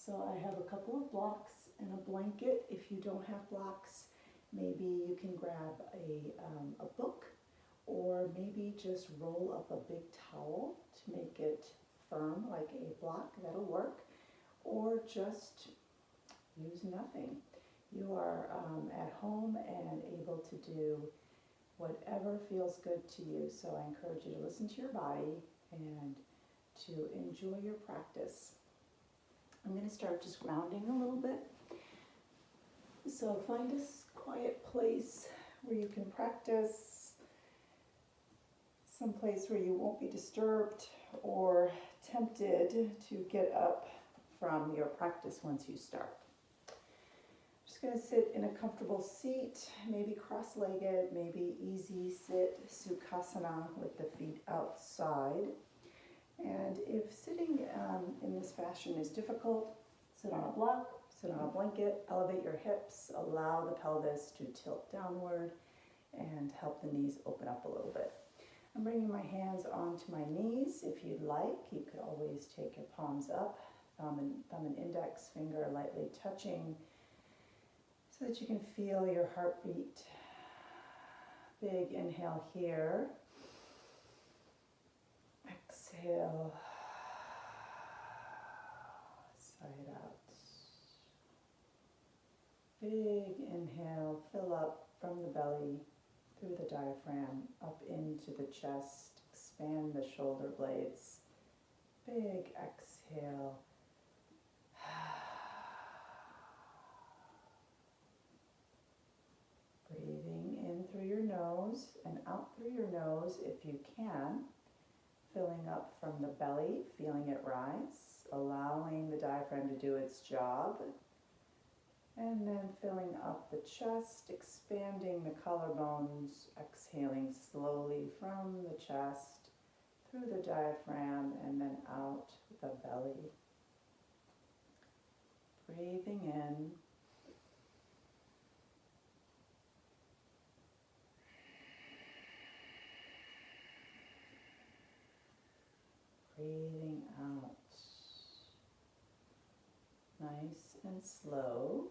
So I have a couple of blocks and a blanket. If you don't have blocks, maybe you can grab a book, or maybe just roll up a big towel to make it firm like a block. That'll work. Or just use nothing. You are at home and able to do whatever feels good to you. So I encourage you to listen to your body and to enjoy your practice. I'm going to start just grounding a little bit. So find a quiet place where you can practice, some place where you won't be disturbed or tempted to get up from your practice once you start. I'm just going to sit in a comfortable seat, maybe cross-legged, maybe easy sit, Sukhasana with the feet outside. And if sitting in this fashion is difficult, sit on a block, sit on a blanket, elevate your hips, allow the pelvis to tilt downward, and help the knees open up a little bit. I'm bringing my hands onto my knees. If you'd like, you could always take your palms up, thumb and index finger lightly touching, so that you can feel your heartbeat. Big inhale here. Exhale. Sigh it out. Big inhale, fill up from the belly, through the diaphragm, up into the chest, expand the shoulder blades. Big exhale. Breathing in through your nose and out through your nose if you can. Filling up from the belly, feeling it rise, allowing the diaphragm to do its job. And then filling up the chest, expanding the collarbones, exhaling slowly from the chest, through the diaphragm, and then out the belly. Breathing in. Breathing out. Nice and slow.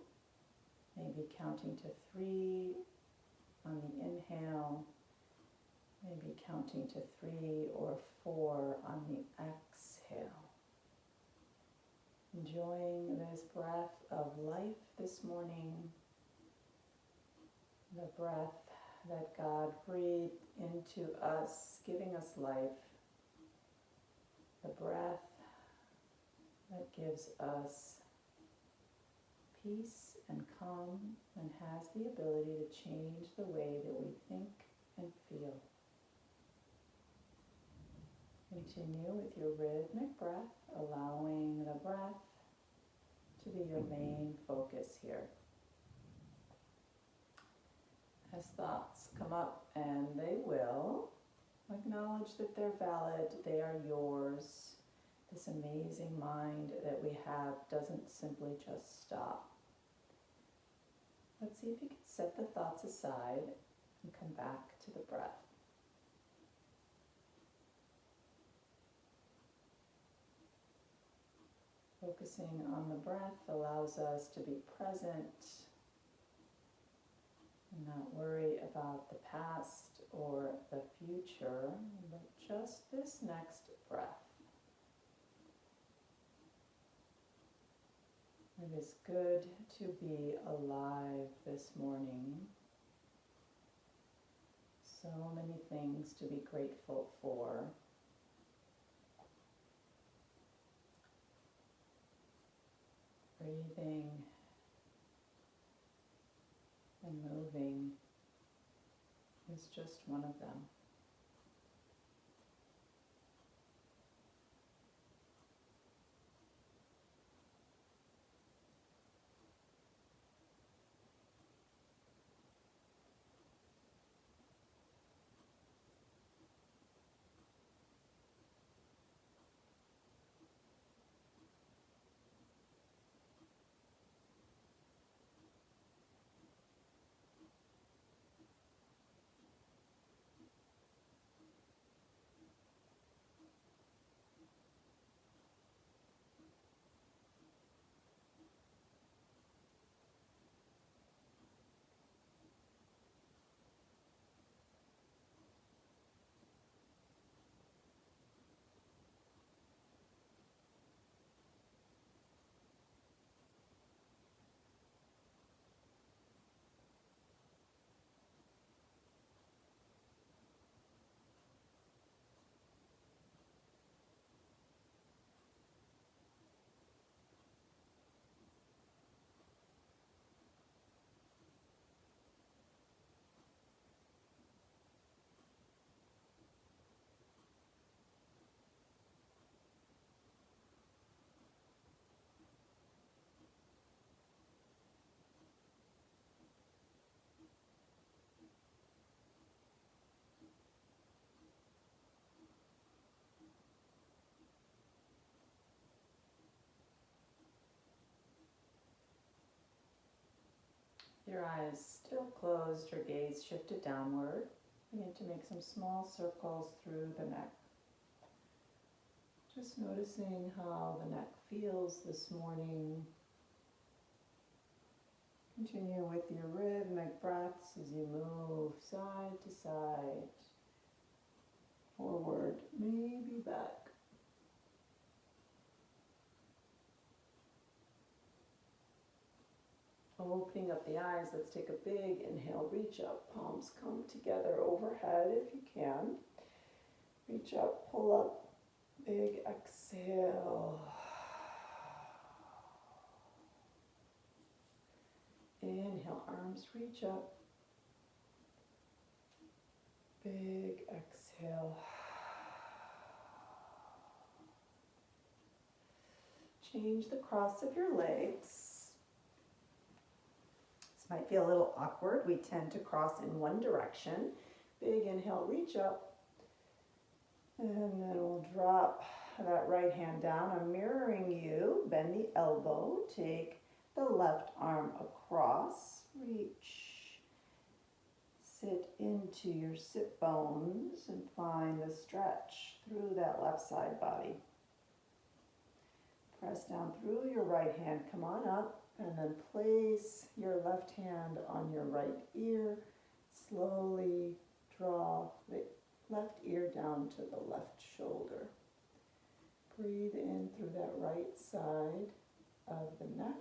Maybe counting to 3 on the inhale. Maybe counting to 3 or 4 on the exhale. Enjoying this breath of life this morning. The breath that God breathed into us, giving us life. The breath that gives us peace and calm and has the ability to change the way that we think and feel. Continue with your rhythmic breath, allowing the breath to be your main focus here. As thoughts come up, and they will, acknowledge that they're valid, they are yours. This amazing mind that we have doesn't simply just stop. Let's see if you can set the thoughts aside and come back to the breath. Focusing on the breath allows us to be present and not worry about the past or the future, but just this next breath. It is good to be alive this morning. So many things to be grateful for. Breathing and moving is just one of them. your eyes still closed or gaze shifted downward, begin to make some small circles through the neck. Just noticing how the neck feels this morning. Continue with your rhythmic breaths as you move side to side, forward, maybe back. Opening up the eyes, let's take a big inhale, reach up, palms come together overhead if you can. Reach up, pull up, big exhale. Inhale, arms reach up. Big exhale. Change the cross of your legs. This might feel a little awkward. We tend to cross in one direction. Big inhale, reach up. And then we'll drop that right hand down. I'm mirroring you. Bend the elbow. Take the left arm across. Reach. Sit into your sit bones and find the stretch through that left side body. Press down through your right hand. Come on up. And then place your left hand on your right ear. Slowly draw the left ear down to the left shoulder. Breathe in through that right side of the neck.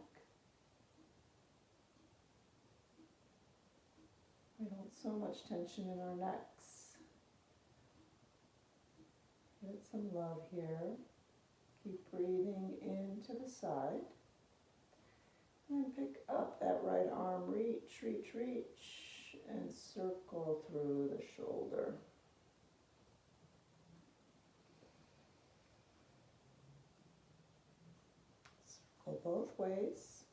We don't want so much tension in our necks. Get some love here. Keep breathing into the side. And pick up that right arm, reach, reach, reach, and circle through the shoulder. Circle both ways.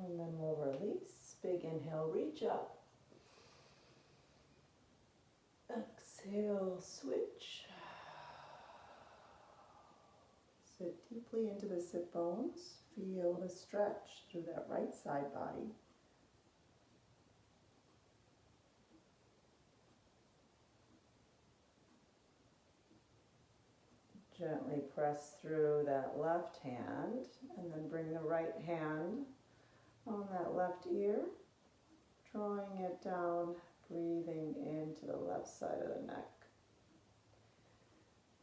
And then we'll release. Big inhale, reach up. Exhale, switch. Sit deeply into the sit bones. Feel the stretch through that right side body. Gently press through that left hand and then bring the right hand on that left ear, drawing it down, breathing into the left side of the neck.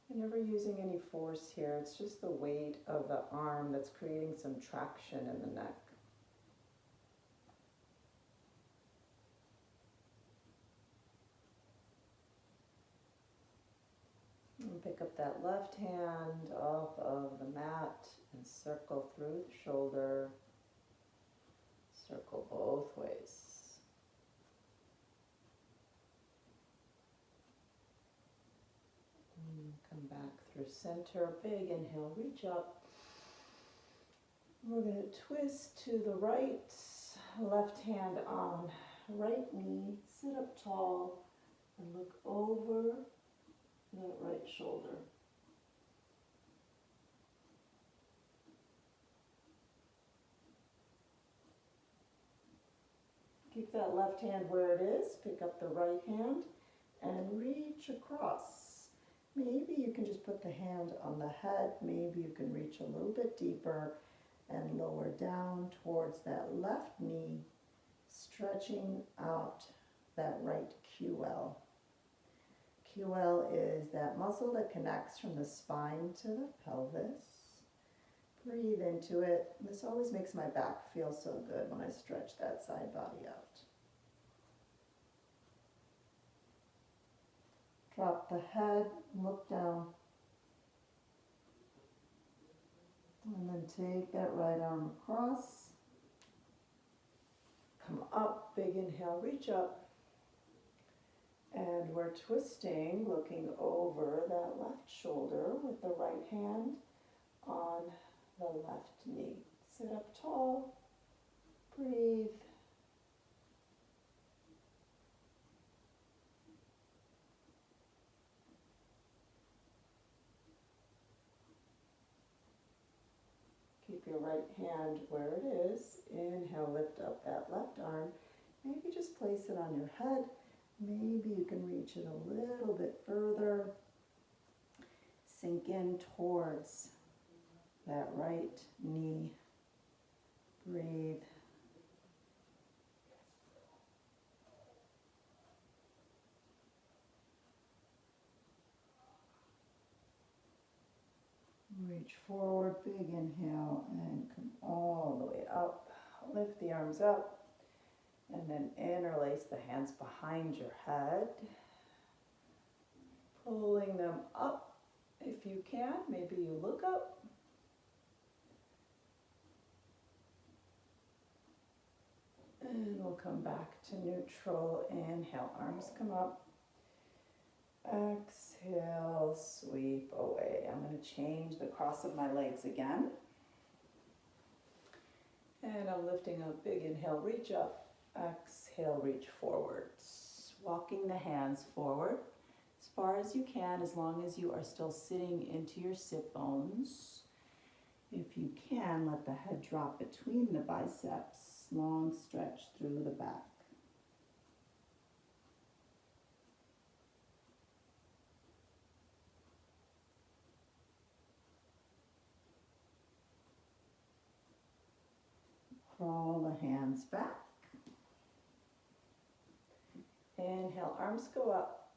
You're never using any force here, it's just the weight of the arm that's creating some traction in the neck. And pick up that left hand off of the mat and circle through the shoulder. Circle both ways. Come back through center. Big inhale, reach up. We're going to twist to the right. Left hand on right knee. Sit up tall and look over that right shoulder. Keep that left hand where it is. Pick up the right hand and reach across. Maybe you can just put the hand on the head. Maybe you can reach a little bit deeper and lower down towards that left knee, stretching out that right QL. QL is that muscle that connects from the spine to the pelvis. Breathe into it. This always makes my back feel so good when I stretch that side body out. Drop the head, look down. And then take that right arm across. Come up, big inhale, reach up. And we're twisting, looking over that left shoulder with the right hand on the left knee. Sit up tall, breathe. your right hand where it is. Inhale, lift up that left arm. Maybe just place it on your head. Maybe you can reach it a little bit further. Sink in towards that right knee. Breathe. Reach forward, big inhale, and come all the way up. Lift the arms up, and then interlace the hands behind your head. Pulling them up if you can. Maybe you look up. And we'll come back to neutral. Inhale, arms come up. Exhale, sweep away. I'm going to change the cross of my legs again. And I'm lifting up, big inhale, reach up. Exhale, reach forwards. Walking the hands forward as far as you can, as long as you are still sitting into your sit bones. If you can, let the head drop between the biceps. Long stretch through the back. Crawl the hands back. Inhale, arms go up.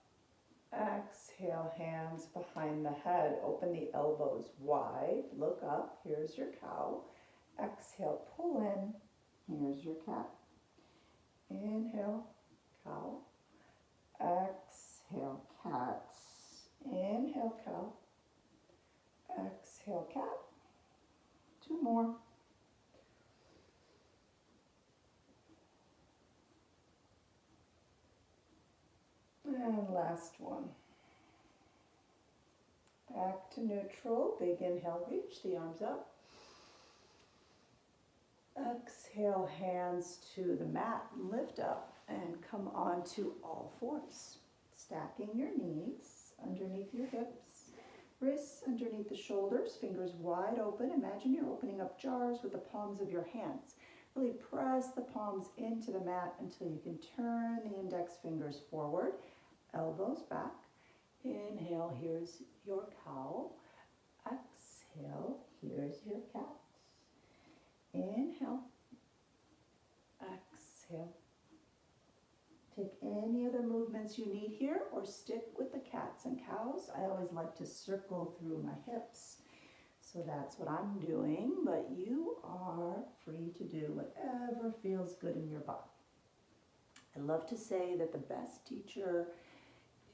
Exhale, hands behind the head. Open the elbows wide. Look up. Here's your cow. Exhale, pull in. Here's your cat. Inhale, cow. Exhale, cat. Inhale, cow. Exhale, cat. Two more. And last one. Back to neutral. Big inhale, reach the arms up. Exhale, hands to the mat. Lift up and come onto all fours. Stacking your knees underneath your hips. Wrists underneath the shoulders. Fingers wide open. Imagine you're opening up jars with the palms of your hands. Really press the palms into the mat until you can turn the index fingers forward. Elbows back. Inhale, here's your cow. Exhale, here's your cat. Inhale. Exhale. Take any other movements you need here or stick with the cats and cows. I always like to circle through my hips. So that's what I'm doing, but you are free to do whatever feels good in your body. I love to say that the best teacher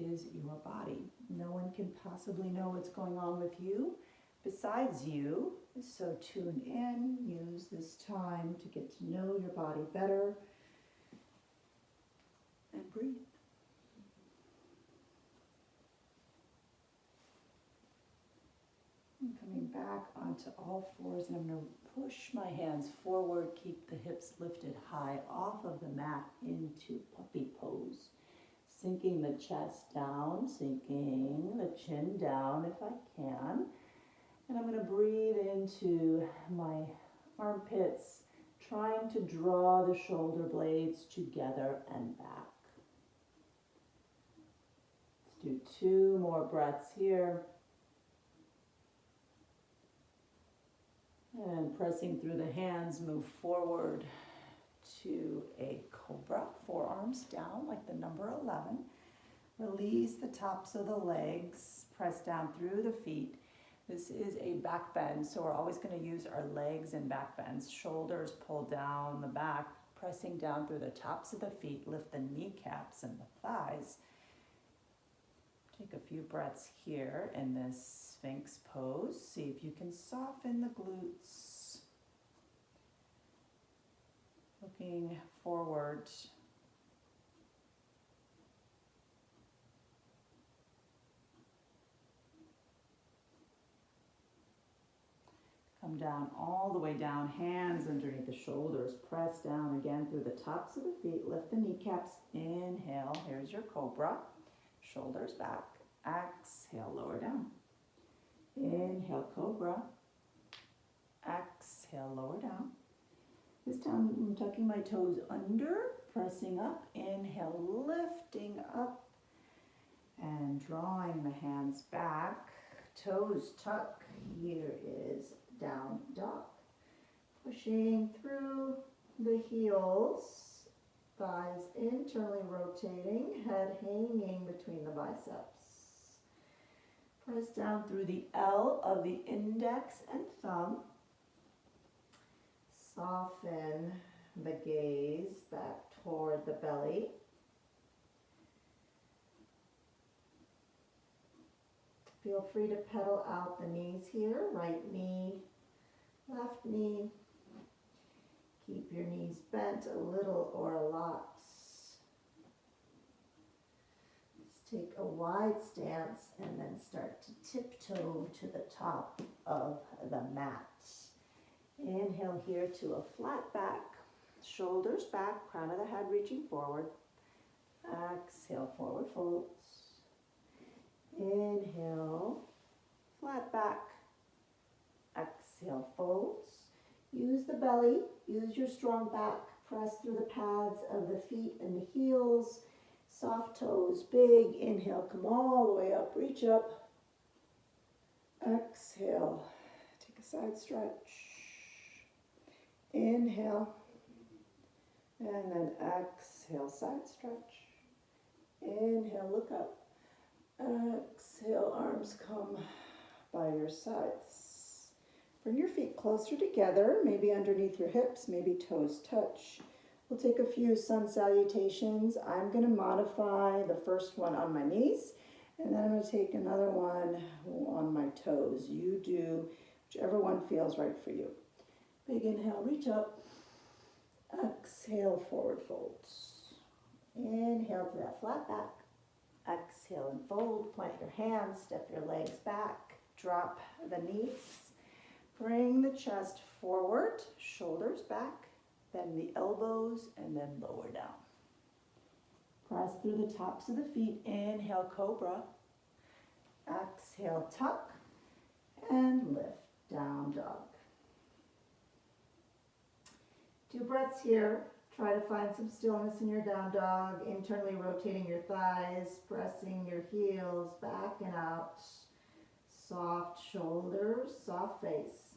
is your body. No one can possibly know what's going on with you besides you. So tune in, use this time to get to know your body better, and breathe. I'm coming back onto all fours, and I'm going to push my hands forward, keep the hips lifted high off of the mat into puppy pose. Sinking the chest down, sinking the chin down if I can. And I'm going to breathe into my armpits, trying to draw the shoulder blades together and back. Let's do 2 more breaths here. And pressing through the hands, move forward to a cobra, forearms down like the number 11. Release the tops of the legs, press down through the feet. This is a back bend, so we're always going to use our legs in back bends. Shoulders pull down the back, pressing down through the tops of the feet. Lift the kneecaps and the thighs. Take a few breaths here in this Sphinx pose. See if you can soften the glutes. Looking forward. Come down all the way down, hands underneath the shoulders. Press down again through the tops of the feet. Lift the kneecaps. Inhale, here's your cobra. Shoulders back. Exhale, lower down. Inhale, cobra. Exhale. Exhale, lower down. This time I'm tucking my toes under, pressing up. Inhale, lifting up and drawing the hands back. Toes tuck. Here is down dog. Pushing through the heels, thighs internally rotating, head hanging between the biceps. Press down through the L of the index and thumb. Soften the gaze back toward the belly. Feel free to pedal out the knees here, right knee, left knee. Keep your knees bent a little or a lot. Let's take a wide stance and then start to tiptoe to the top of the mat. Inhale here to a flat back, shoulders back, crown of the head reaching forward. Exhale, forward folds. Inhale, flat back. Exhale, folds. Use the belly, use your strong back. Press through the pads of the feet and the heels. Soft toes, big. Inhale, come all the way up, reach up. Exhale, take a side stretch. Inhale, and then exhale, side stretch. Inhale, look up. Exhale, arms come by your sides. Bring your feet closer together, maybe underneath your hips, maybe toes touch. We'll take a few sun salutations. I'm going to modify the first one on my knees, and then I'm going to take another one on my toes. You do whichever one feels right for you. Big inhale, reach up. Exhale, forward folds. Inhale to that flat back. Exhale and fold. Plant your hands, step your legs back. Drop the knees. Bring the chest forward, shoulders back. Bend the elbows and then lower down. Press through the tops of the feet. Inhale, cobra. Exhale, tuck. And lift, down dog. 2 breaths here. Try to find some stillness in your down dog, internally rotating your thighs, pressing your heels back and out. Soft shoulders, soft face.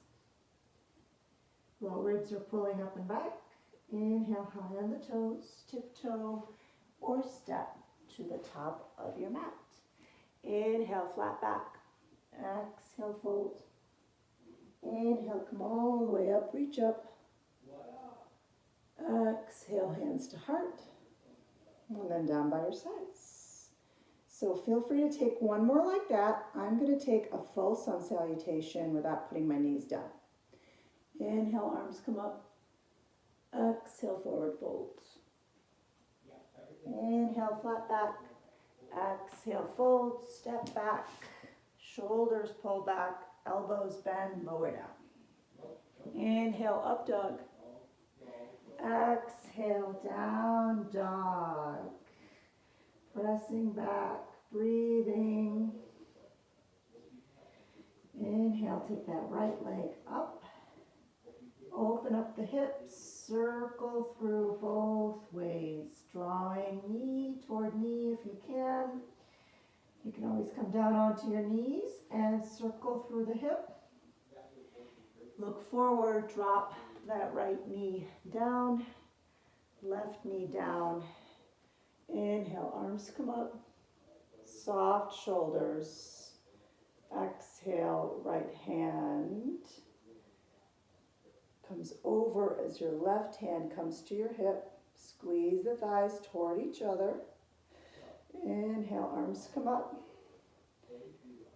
Low ribs are pulling up and back. Inhale, high on the toes, tiptoe or step to the top of your mat. Inhale, flat back. Exhale, fold. Inhale, come all the way up, reach up. Exhale, hands to heart, and then down by your sides. So feel free to take one more like that. I'm going to take a full sun salutation without putting my knees down. Inhale, arms come up. Exhale, forward folds. Inhale, flat back. Exhale, fold, step back. Shoulders pull back, elbows bend, lower down. Inhale, up dog. Exhale, down dog. Pressing back, breathing. Inhale, take that right leg up. Open up the hips, circle through both ways. Drawing knee toward knee if you can. You can always come down onto your knees and circle through the hip. Look forward, drop that right knee down, left knee down. Inhale, arms come up, soft shoulders. Exhale, right hand comes over as your left hand comes to your hip. Squeeze the thighs toward each other. Inhale, arms come up.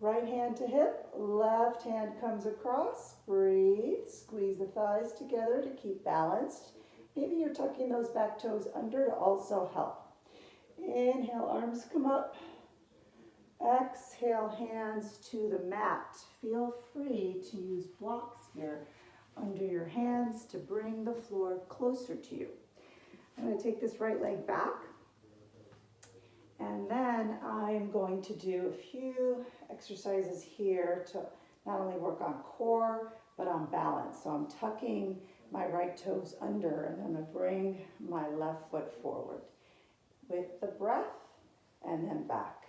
Right hand to hip, left hand comes across. Breathe, squeeze the thighs together to keep balanced. Maybe you're tucking those back toes under to also help. Inhale, arms come up. Exhale, hands to the mat. Feel free to use blocks here under your hands to bring the floor closer to you. I'm going to take this right leg back. And then I'm going to do a few exercises here to not only work on core, but on balance. So I'm tucking my right toes under, and I'm going to bring my left foot forward with the breath, and then back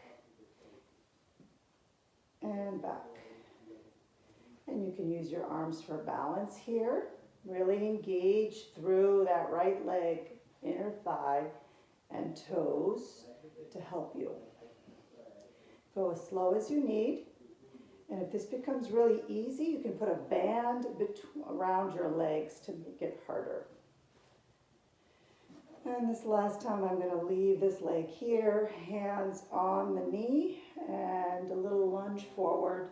and back. And you can use your arms for balance here. Really engage through that right leg, inner thigh, and toes to help you. Go as slow as you need. And if this becomes really easy, you can put a band around your legs to make it harder. And this last time, I'm going to leave this leg here, hands on the knee, and a little lunge forward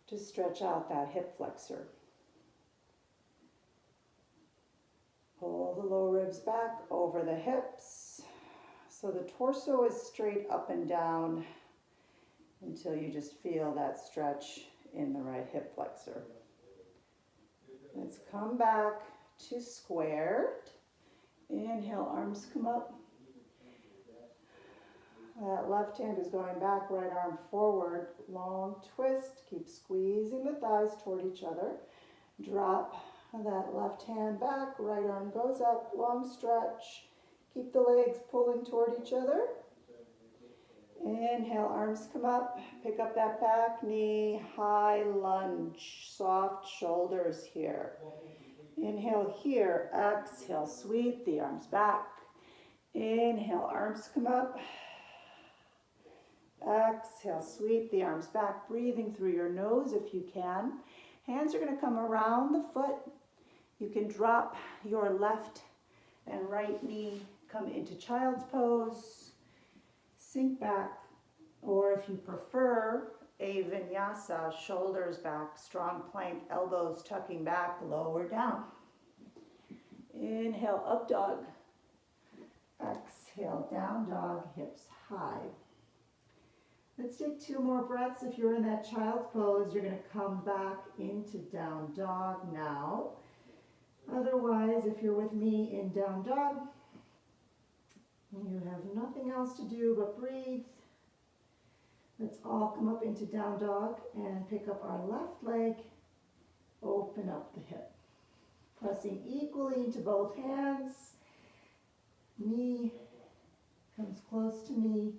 to stretch out that hip flexor. Pull the low ribs back over the hips, so the torso is straight up and down until you just feel that stretch in the right hip flexor. Let's come back to squared. Inhale, arms come up. That left hand is going back, right arm forward, long twist. Keep squeezing the thighs toward each other. Drop that left hand back, right arm goes up, long stretch. Keep the legs pulling toward each other. Inhale, arms come up, pick up that back knee, high lunge, soft shoulders here. Inhale here, exhale, sweep the arms back. Inhale, arms come up. Exhale, sweep the arms back, breathing through your nose if you can. Hands are going to come around the foot. You can drop your left and right knee, come into child's pose, sink back, or if you prefer, a vinyasa, shoulders back, strong plank, elbows tucking back, lower down. Inhale, up dog. Exhale, down dog, hips high. Let's take 2 more breaths. If you're in that child's pose, you're going to come back into down dog now. Otherwise, if you're with me in down dog, you have nothing else to do but breathe. Let's all come up into down dog and pick up our left leg, open up the hip. Pressing equally into both hands. Knee comes close to knee.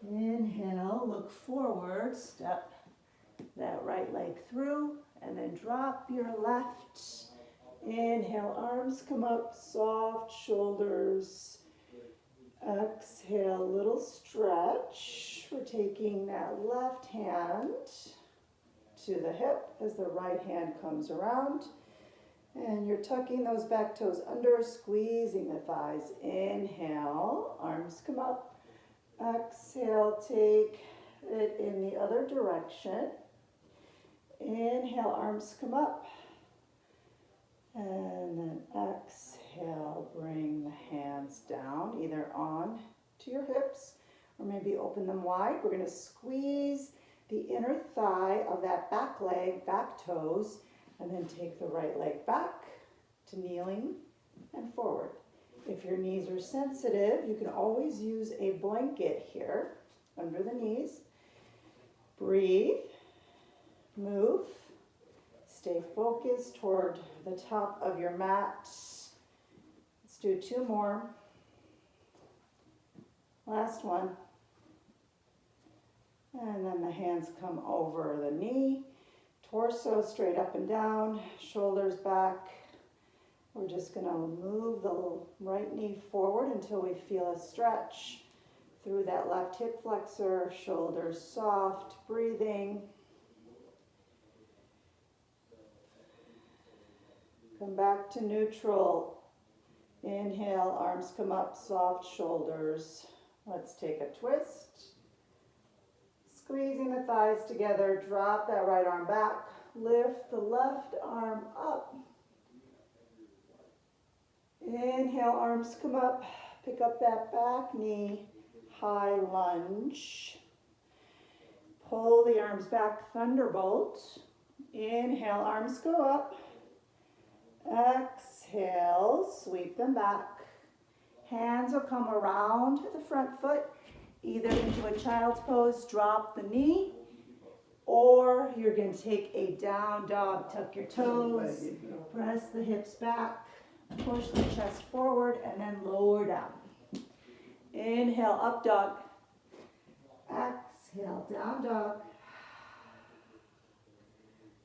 Inhale, look forward, step that right leg through, and then drop your left. Inhale, arms come up, soft shoulders. Exhale, little stretch. We're taking that left hand to the hip as the right hand comes around. And you're tucking those back toes under, squeezing the thighs. Inhale, arms come up. Exhale, take it in the other direction. Inhale, arms come up. And then exhale, bring the hands down, either on to your hips or maybe open them wide. We're going to squeeze the inner thigh of that back leg, back toes, and then take the right leg back to kneeling and forward. If your knees are sensitive, you can always use a blanket here under the knees. Breathe, move, stay focused toward the top of your mat. Let's do 2 more. Last one. And then the hands come over the knee, torso straight up and down, shoulders back. We're just going to move the right knee forward until we feel a stretch through that left hip flexor, shoulders soft, breathing. Come back to neutral. Inhale, arms come up, soft shoulders. Let's take a twist. Squeezing the thighs together, drop that right arm back, lift the left arm up. Inhale, arms come up, pick up that back knee, high lunge. Pull the arms back, thunderbolt. Inhale, arms go up. Exhale, sweep them back. Hands will come around the front foot, either into a child's pose, drop the knee, Or you're going to take a down dog, tuck your toes, press the hips back, push the chest forward, and then lower down. Inhale, up dog. Exhale, down dog.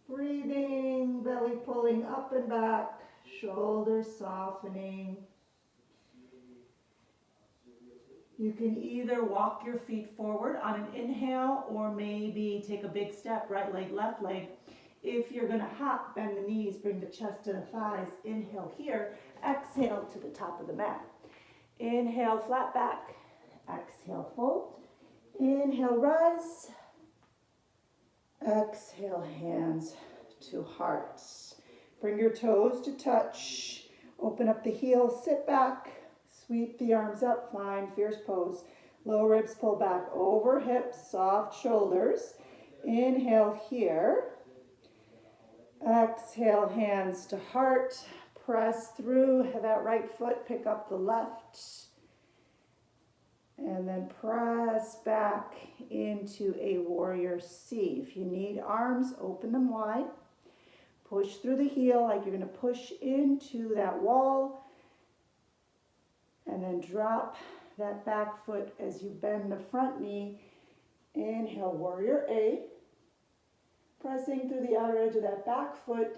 Breathing, belly pulling up and back, shoulders softening. You can either walk your feet forward on an inhale or maybe take a big step, right leg, left leg. If you're going to hop, bend the knees, bring the chest to the thighs. Inhale here, exhale to the top of the mat. Inhale, flat back. Exhale, fold. Inhale, rise. Exhale, hands to hearts. Bring your toes to touch. Open up the heels, sit back. Sweep the arms up, find fierce pose. Low ribs pull back over hips, soft shoulders. Inhale here. Exhale, hands to heart. Press through that right foot, pick up the left. And then press back into a warrior C. If you need arms, open them wide. Push through the heel like you're going to push into that wall. And then drop that back foot as you bend the front knee. Inhale, warrior A. Pressing through the outer edge of that back foot,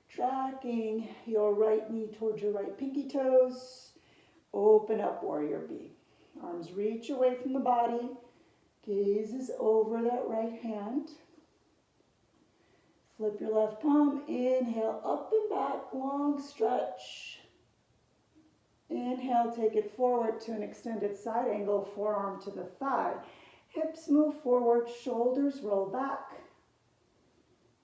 tracking your right knee towards your right pinky toes. Open up, warrior B. Arms reach away from the body. Gaze is over that right hand. Flip your left palm. Inhale, up and back, long stretch. Inhale, take it forward to an extended side angle, forearm to the thigh. Hips move forward, shoulders roll back.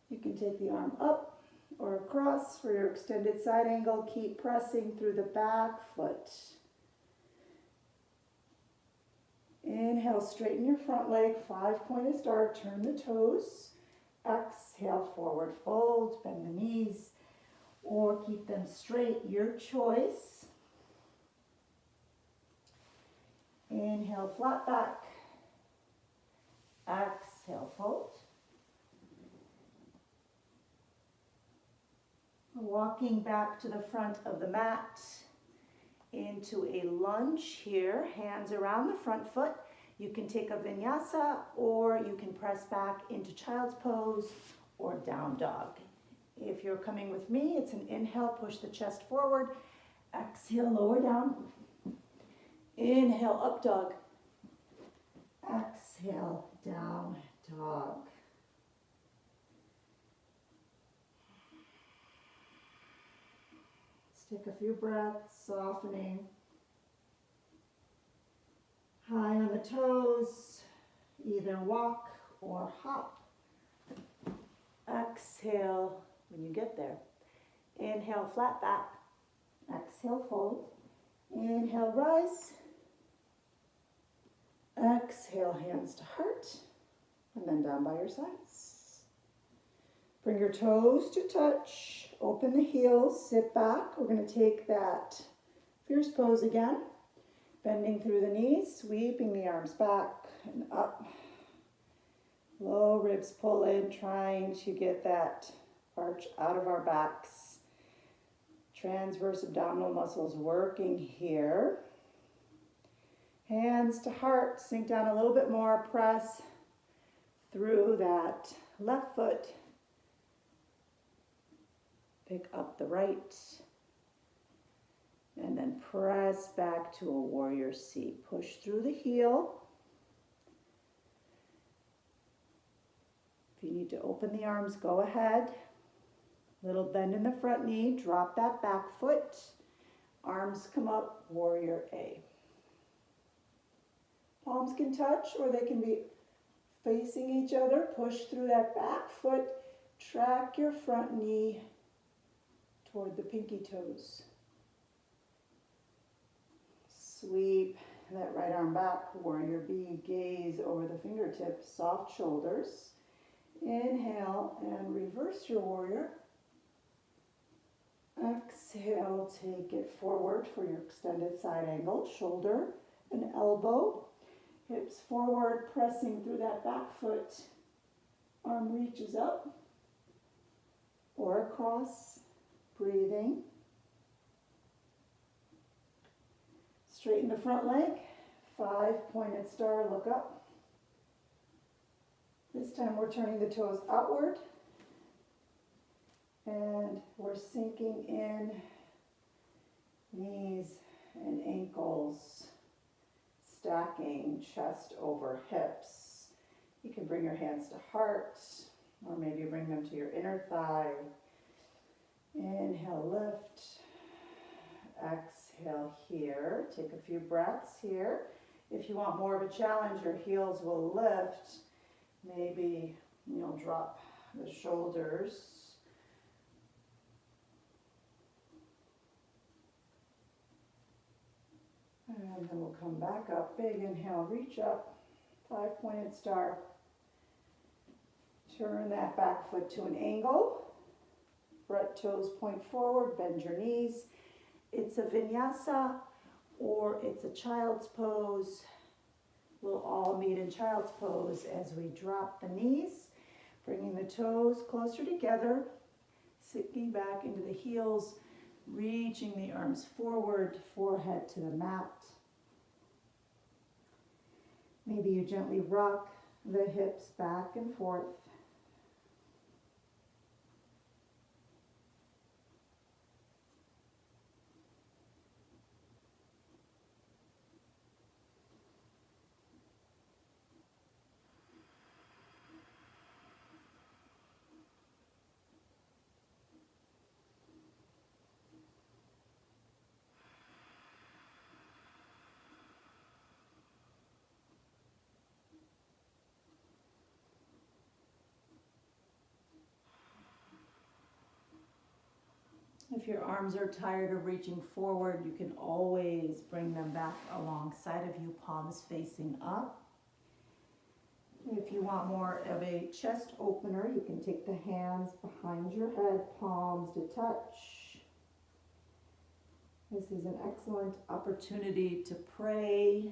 You can take the arm up or across for your extended side angle. Keep pressing through the back foot. Inhale, straighten your front leg, 5-pointed star, turn the toes. Exhale, forward fold, bend the knees, or keep them straight, your choice. Inhale, flat back. Exhale, fold. Walking back to the front of the mat into a lunge here, hands around the front foot. You can take a vinyasa or you can press back into child's pose or down dog. If you're coming with me, it's an inhale, push the chest forward. Exhale, lower down. Inhale, up dog. Exhale, down dog. Let's take a few breaths, softening. High on the toes, either walk or hop. Exhale when you get there. Inhale, flat back. Exhale, fold. Inhale, rise. Exhale, hands to heart, and then down by your sides. Bring your toes to touch. Open the heels, sit back. We're going to take that fierce pose again. Bending through the knees, sweeping the arms back and up. Low ribs pull in, trying to get that arch out of our backs. Transverse abdominal muscles working here. Hands to heart, sink down a little bit more, press through that left foot. Pick up the right. And then press back to a warrior C. Push through the heel. If you need to open the arms, go ahead. Little bend in the front knee, drop that back foot. Arms come up, warrior A. Palms can touch or they can be facing each other. Push through that back foot. Track your front knee toward the pinky toes. Sweep that right arm back, warrior B, gaze over the fingertips, soft shoulders. Inhale and reverse your warrior. Exhale, take it forward for your extended side angle, shoulder and elbow. Hips forward, pressing through that back foot. Arms arm reaches up or across, breathing. Straighten the front leg, 5 pointed star, look up. This time we're turning the toes outward and we're sinking in knees and ankles, stacking chest over hips. You can bring your hands to heart, or maybe bring them to your inner thigh. Inhale, lift. Exhale here. Take a few breaths here. If you want more of a challenge, your heels will lift. Maybe you'll drop the shoulders. And then we'll come back up. Big inhale, reach up. 5 pointed star. Turn that back foot to an angle. Front toes point forward, bend your knees. It's a vinyasa or it's a child's pose. We'll all meet in child's pose as we drop the knees, bringing the toes closer together, sinking back into the heels, reaching the arms forward, forehead to the mat. Maybe you gently rock the hips back and forth. If your arms are tired of reaching forward, you can always bring them back alongside of you, palms facing up. If you want more of a chest opener, you can take the hands behind your head, palms to touch. This is an excellent opportunity to pray.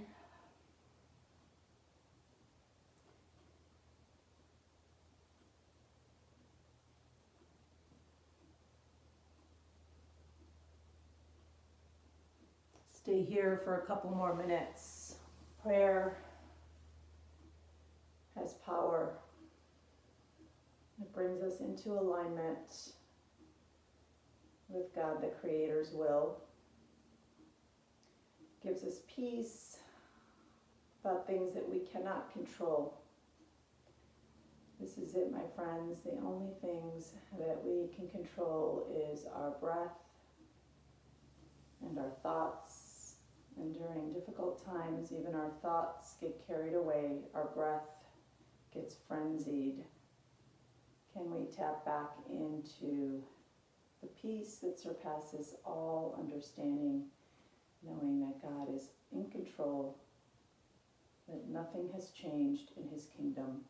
Stay here for a couple more minutes. Prayer has power. It brings us into alignment with God, the Creator's will. Gives us peace about things that we cannot control. This is it, my friends. The only things that we can control is our breath and our thoughts. And during difficult times, even our thoughts get carried away, our breath gets frenzied. Can we tap back into the peace that surpasses all understanding, knowing that God is in control, that nothing has changed in His kingdom,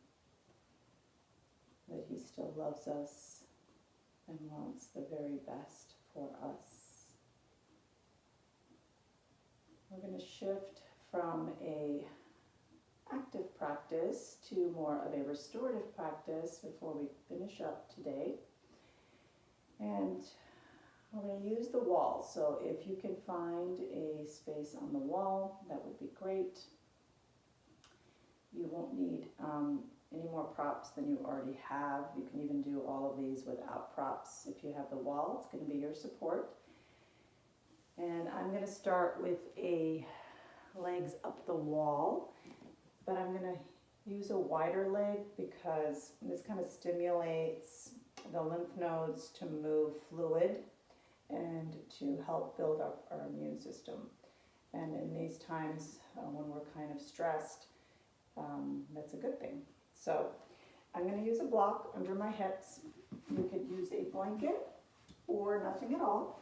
that He still loves us and wants the very best for us. We're going to shift from a active practice to more of a restorative practice before we finish up today. And we're going to use the wall. So if you can find a space on the wall, that would be great. You won't need any more props than you already have. You can even do all of these without props. If you have the wall, it's going to be your support. And I'm going to start with a legs up the wall, but I'm going to use a wider leg because this kind of stimulates the lymph nodes to move fluid and to help build up our immune system. And in these times when we're kind of stressed, that's a good thing. So I'm going to use a block under my hips. You could use a blanket or nothing at all.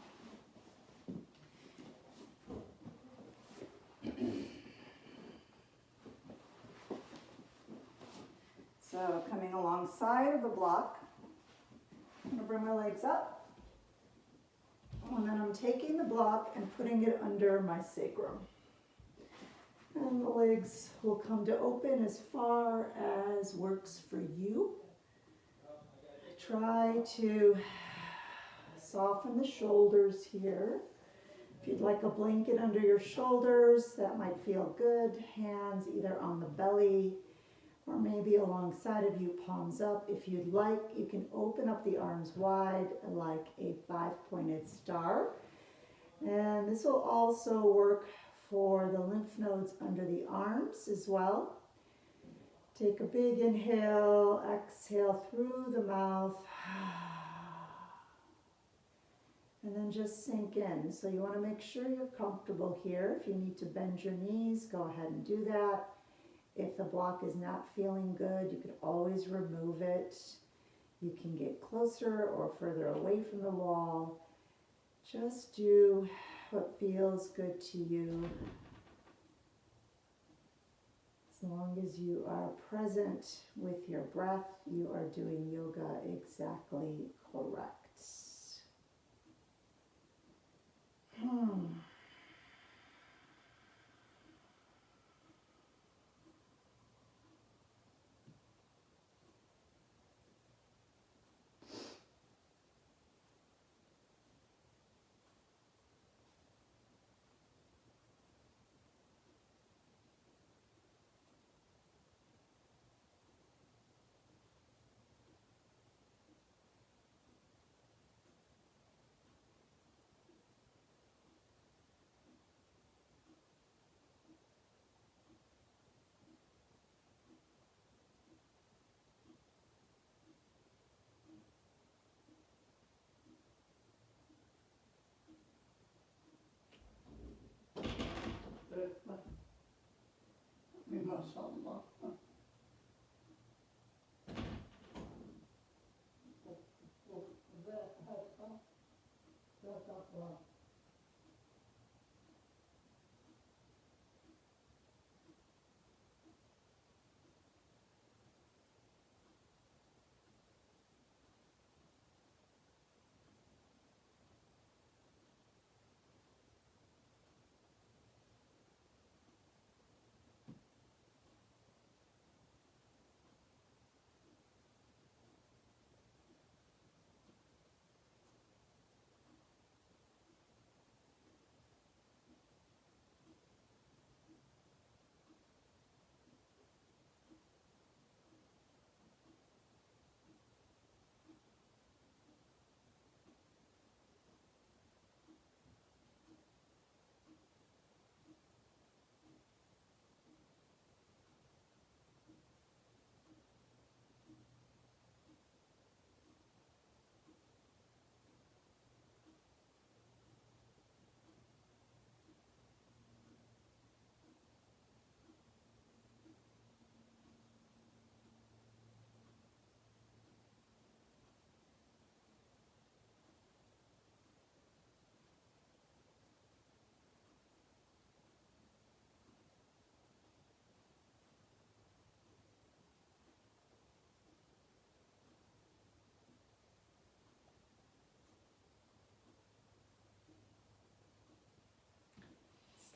So coming alongside of the block, I'm going to bring my legs up, and then I'm taking the block and putting it under my sacrum. And the legs will come to open as far as works for you. try to soften the shoulders here. If you'd like a blanket under your shoulders, that might feel good. Hands either on the belly or maybe alongside of you, palms up. If you'd like, you can open up the arms wide like a 5-pointed star. And this will also work for the lymph nodes under the arms as well. Take a big inhale, exhale through the mouth. And then just sink in. So you want to make sure you're comfortable here. If you need to bend your knees, go ahead and do that. If the block is not feeling good, you could always remove it. You can get closer or further away from the wall. Just do what feels good to you. As long as you are present with your breath, you are doing yoga exactly correct.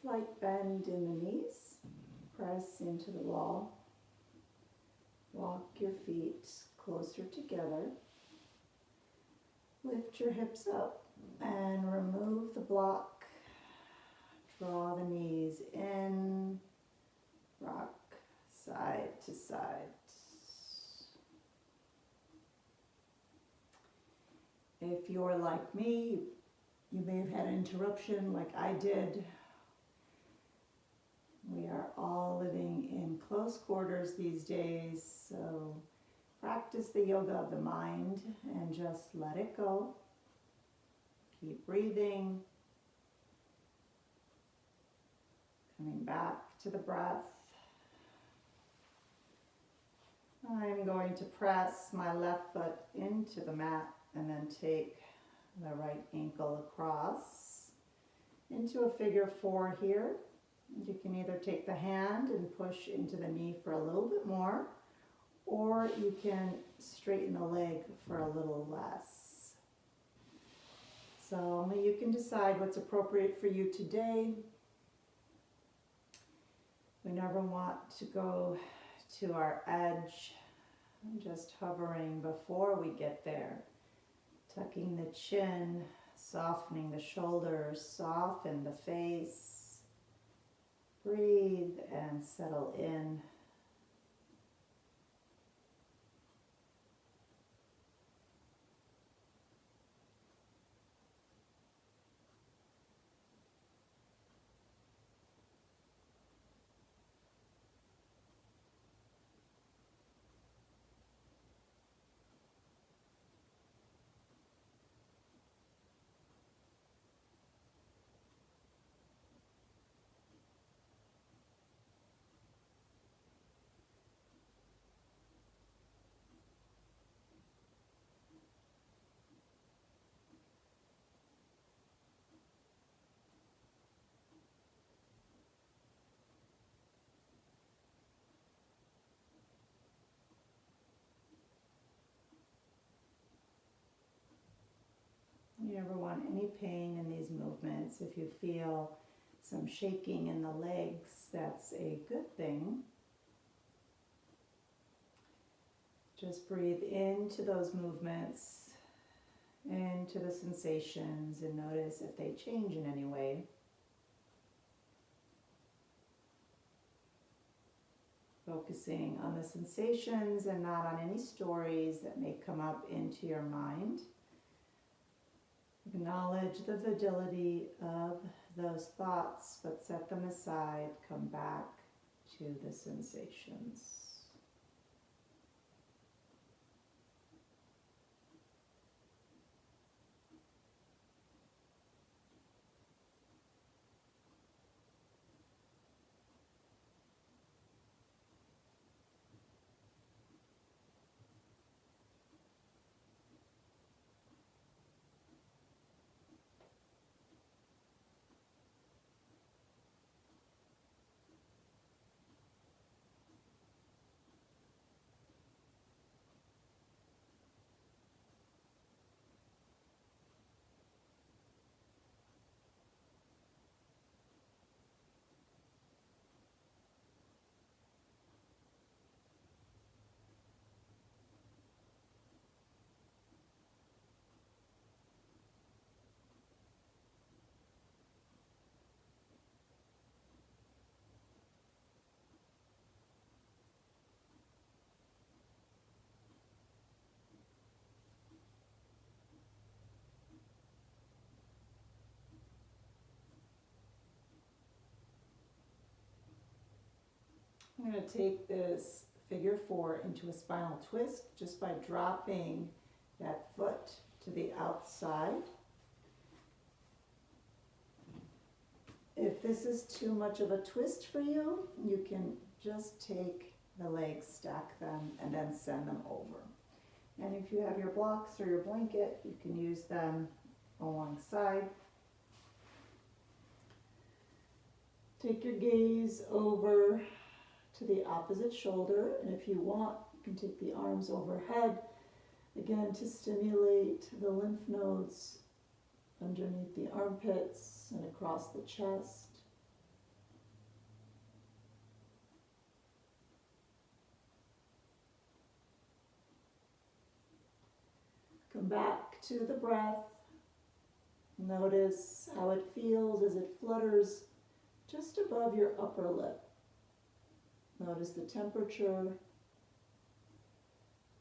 Slight bend in the knees, press into the wall, walk your feet closer together, lift your hips up and remove the block, draw the knees in, rock side to side. If you're like me, you may have had an interruption like I did. We are all living in close quarters these days, so practice the yoga of the mind and just let it go. Keep breathing, coming back to the breath. I'm going to press my left foot into the mat and then take the right ankle across into a figure 4 here. You can either take the hand and push into the knee for a little bit more, or you can straighten the leg for a little less. So only you can decide what's appropriate for you today. We never want to go to our edge And just hovering before we get there, tucking the chin, softening the shoulders, soften the face. Breathe and settle in. You never want any pain in these movements. If you feel some shaking in the legs, that's a good thing. Just breathe into those movements, into the sensations, and notice if they change in any way. Focusing on the sensations and not on any stories that may come up into your mind. Acknowledge the validity of those thoughts, but set them aside. Come back to the sensations. I'm going to take this figure 4 into a spinal twist just by dropping that foot to the outside. If this is too much of a twist for you, you can just take the legs, stack them, and then send them over. And if you have your blocks or your blanket, you can use them alongside. Take your gaze over to the opposite shoulder, and if you want, you can take the arms overhead, again to stimulate the lymph nodes underneath the armpits and across the chest. Come back to the breath. Notice how it feels as it flutters just above your upper lip. Notice the temperature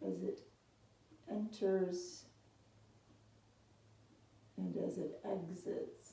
as it enters and as it exits.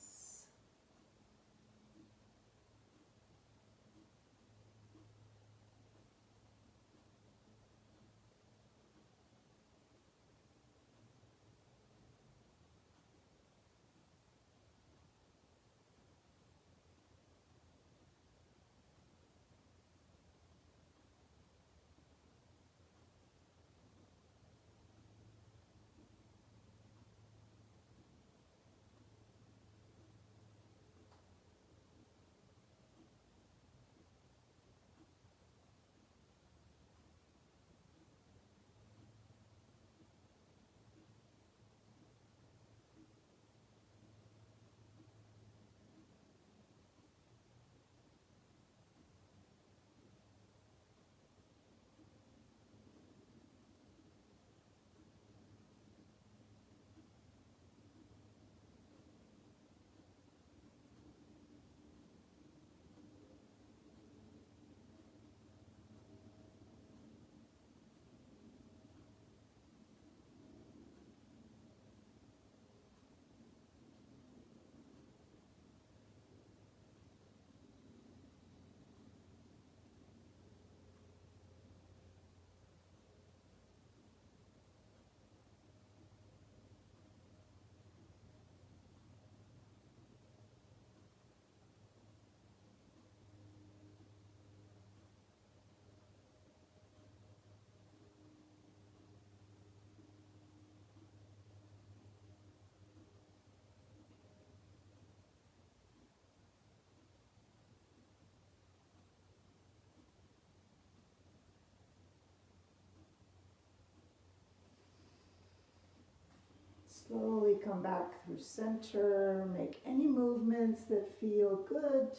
come back through center. Make any movements that feel good.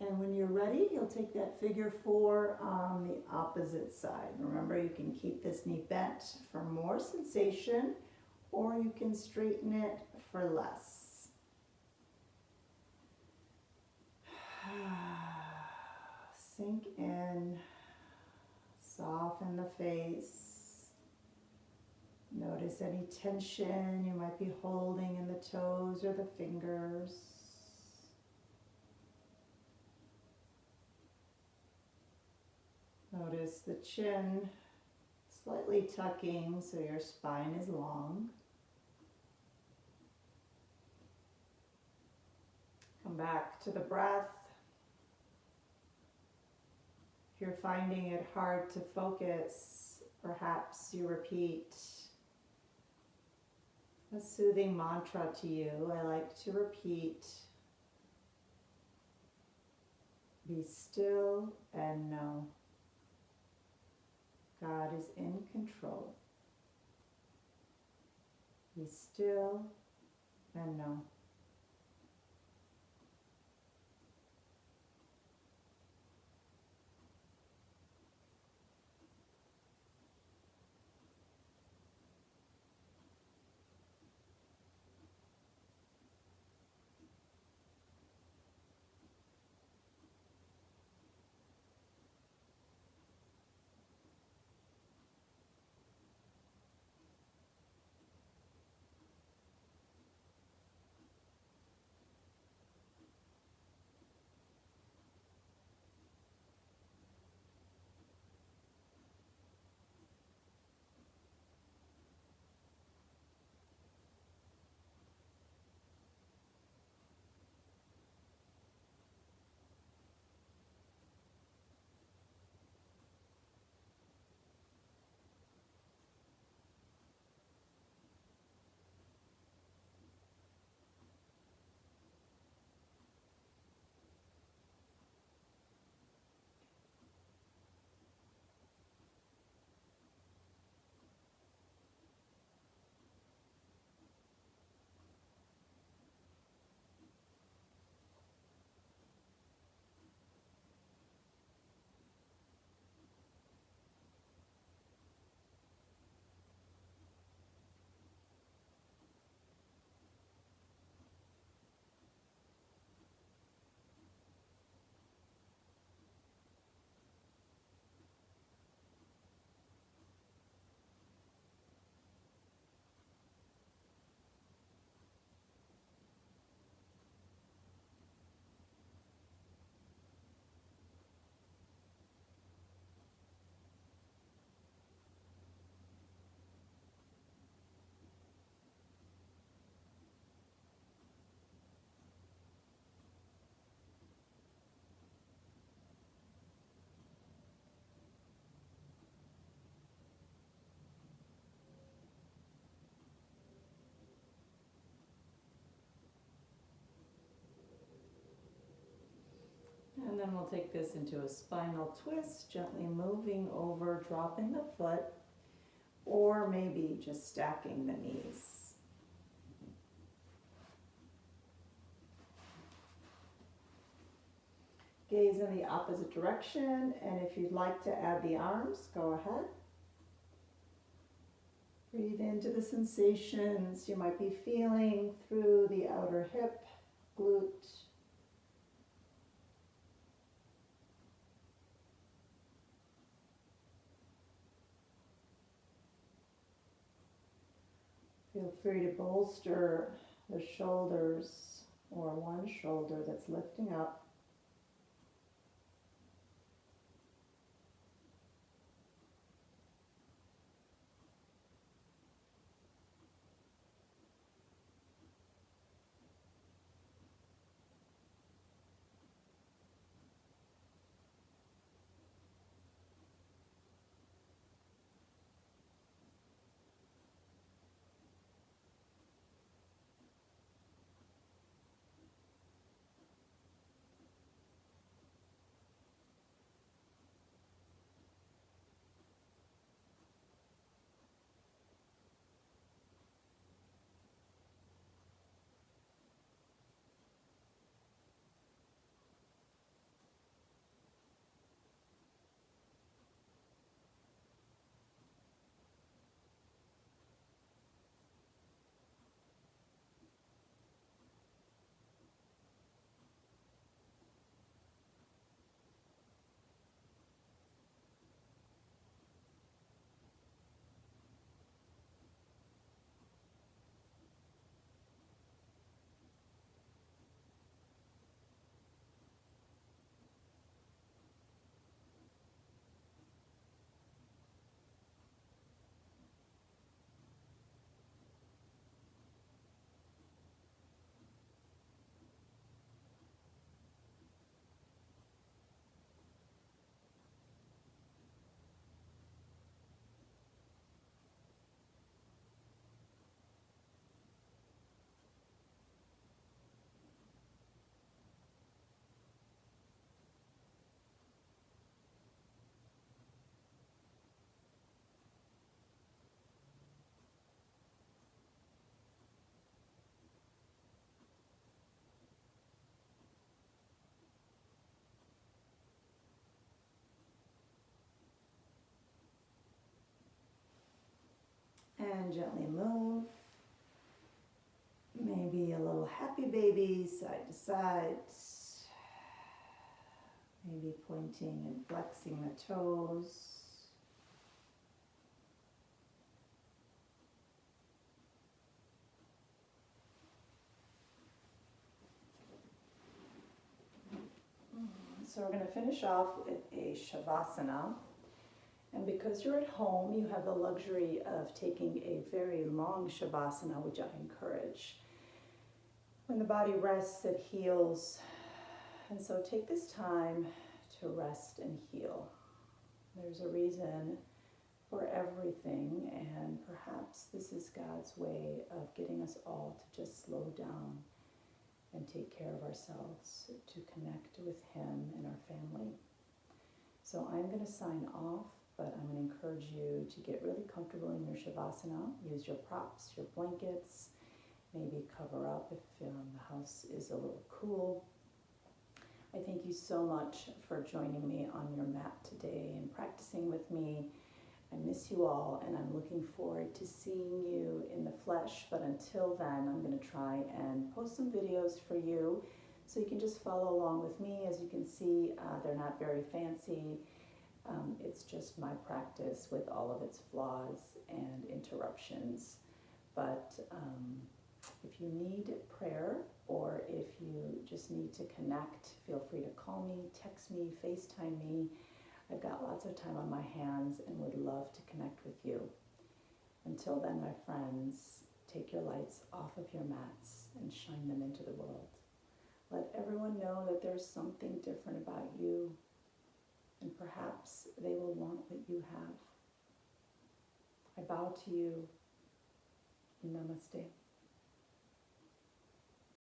And when you're ready, you'll take that figure 4 on the opposite side. Remember, you can keep this knee bent for more sensation, or you can straighten it for less. Sink in, soften the face. Notice any tension you might be holding in the toes or the fingers. Notice the chin slightly tucking so your spine is long. Come back to the breath. If you're finding it hard to focus, perhaps you repeat a soothing mantra to you. I like to repeat, be still and know God is in control. Be still and know. And then we'll take this into a spinal twist, gently moving over, dropping the foot, or maybe just stacking the knees. Gaze in the opposite direction, and if you'd like to add the arms, go ahead. Breathe into the sensations you might be feeling through the outer hip, glute. Feel free to bolster the shoulders or one shoulder that's lifting up. And gently move. Maybe a little happy baby, side to side. Maybe pointing and flexing the toes. So we're going to finish off with a Shavasana. And because you're at home, you have the luxury of taking a very long Shavasana, which I encourage. When the body rests, it heals. And so take this time to rest and heal. There's a reason for everything, and perhaps this is God's way of getting us all to just slow down and take care of ourselves, to connect with Him and our family. So I'm going to sign off, but I'm going to encourage you to get really comfortable in your Shavasana. Use your props, your blankets, maybe cover up if the house is a little cool. I thank you so much for joining me on your mat today and practicing with me. I miss you all, and I'm looking forward to seeing you in the flesh. But until then, I'm going to try and post some videos for you so you can just follow along with me. As you can see, they're not very fancy. It's just my practice with all of its flaws and interruptions. But if you need prayer, or if you just need to connect, feel free to call me, text me, FaceTime me. I've got lots of time on my hands and would love to connect with you. Until then, my friends, take your lights off of your mats and shine them into the world. Let everyone know that there's something different about you, and perhaps they will want what you have. I bow to you. Namaste.